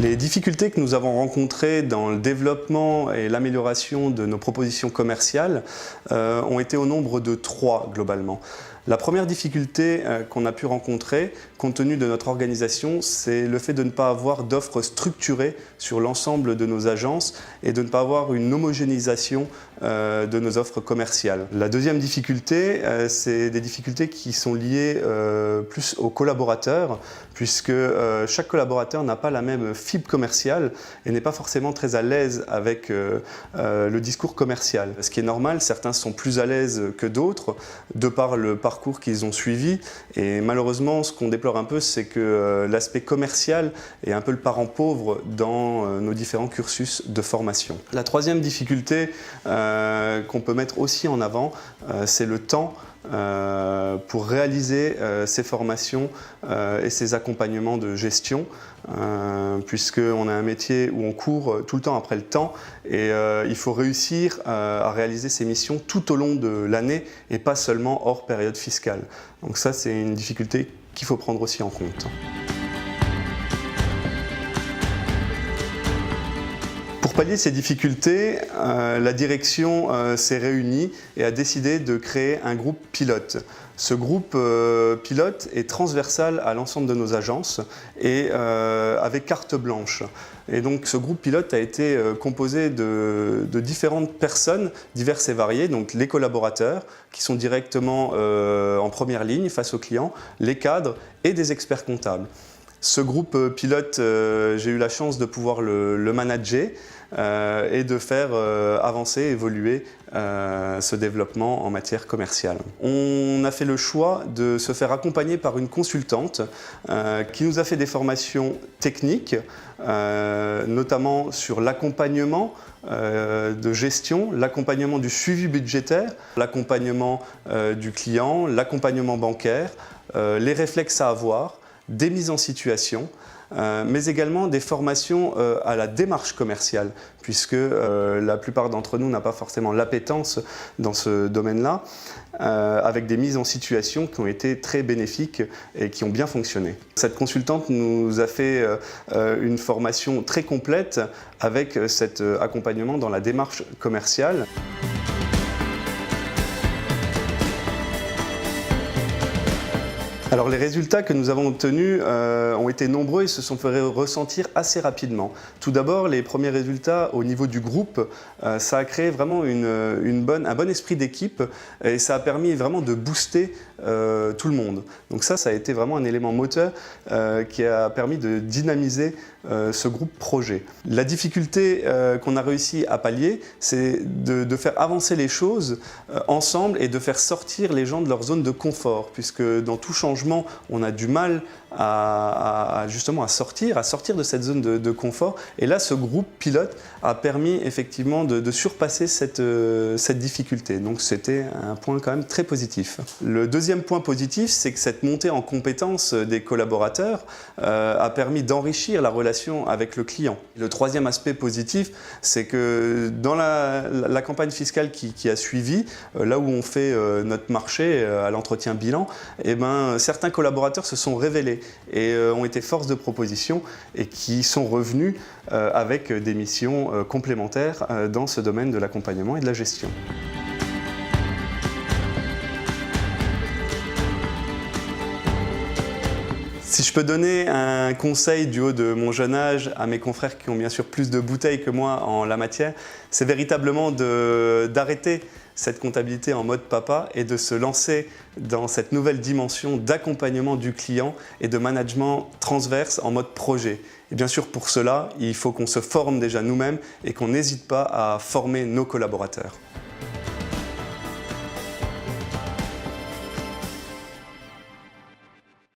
Les difficultés que nous avons rencontrées dans le développement et l'amélioration de nos propositions commerciales ont été au nombre de 3 globalement. La première difficulté qu'on a pu rencontrer, compte tenu de notre organisation, c'est le fait de ne pas avoir d'offres structurées sur l'ensemble de nos agences et de ne pas avoir une homogénéisation de nos offres commerciales. La deuxième difficulté, c'est des difficultés qui sont liées plus aux collaborateurs, puisque chaque collaborateur n'a pas la même fibre commerciale et n'est pas forcément très à l'aise avec le discours commercial. Ce qui est normal, certains sont plus à l'aise que d'autres, de par le parcours qu'ils ont suivi. Et malheureusement, ce qu'on déplore un peu, c'est que l'aspect commercial est un peu le parent pauvre dans nos différents cursus de formation. La troisième difficulté qu'on peut mettre aussi en avant, c'est le temps pour réaliser ces formations et ces accompagnements de gestion, puisqu'on a un métier où on court tout le temps après le temps et il faut réussir à réaliser ces missions tout au long de l'année et pas seulement hors période fiscale. Donc ça, c'est une difficulté qu'il faut prendre aussi en compte. Pour pallier ces difficultés, la direction s'est réunie et a décidé de créer un groupe pilote. Ce groupe pilote est transversal à l'ensemble de nos agences et avec carte blanche. Et donc ce groupe pilote a été composé de différentes personnes diverses et variées, donc les collaborateurs qui sont directement en première ligne face aux clients, les cadres et des experts comptables. Ce groupe pilote, j'ai eu la chance de pouvoir le manager et de faire avancer, évoluer ce développement en matière commerciale. On a fait le choix de se faire accompagner par une consultante qui nous a fait des formations techniques, notamment sur l'accompagnement de gestion, l'accompagnement du suivi budgétaire, l'accompagnement du client, l'accompagnement bancaire, les réflexes à avoir, des mises en situation, mais également des formations à la démarche commerciale, puisque la plupart d'entre nous n'a pas forcément l'appétence dans ce domaine-là, avec des mises en situation qui ont été très bénéfiques et qui ont bien fonctionné. Cette consultante nous a fait une formation très complète avec cet accompagnement dans la démarche commerciale. Alors les résultats que nous avons obtenus ont été nombreux et se sont fait ressentir assez rapidement. Tout d'abord, les premiers résultats au niveau du groupe, ça a créé vraiment un bon esprit d'équipe et ça a permis vraiment de booster tout le monde. Donc ça a été vraiment un élément moteur qui a permis de dynamiser ce groupe projet. La difficulté qu'on a réussi à pallier, c'est de faire avancer les choses ensemble et de faire sortir les gens de leur zone de confort, puisque dans tout changement, on a du mal justement à sortir de cette zone de confort. Et là, ce groupe pilote a permis effectivement de surpasser cette difficulté. Donc c'était un point quand même très positif. Le deuxième point positif, c'est que cette montée en compétence des collaborateurs a permis d'enrichir la relation avec le client. Le troisième aspect positif, c'est que dans la campagne fiscale qui a suivi, là où on fait notre marché à l'entretien bilan, eh ben, certains collaborateurs se sont révélés et ont été force de proposition et qui sont revenus avec des missions complémentaires dans ce domaine de l'accompagnement et de la gestion. Si je peux donner un conseil du haut de mon jeune âge à mes confrères qui ont bien sûr plus de bouteilles que moi en la matière, c'est véritablement d'arrêter cette comptabilité en mode papa et de se lancer dans cette nouvelle dimension d'accompagnement du client et de management transverse en mode projet. Et bien sûr, pour cela, il faut qu'on se forme déjà nous-mêmes et qu'on n'hésite pas à former nos collaborateurs.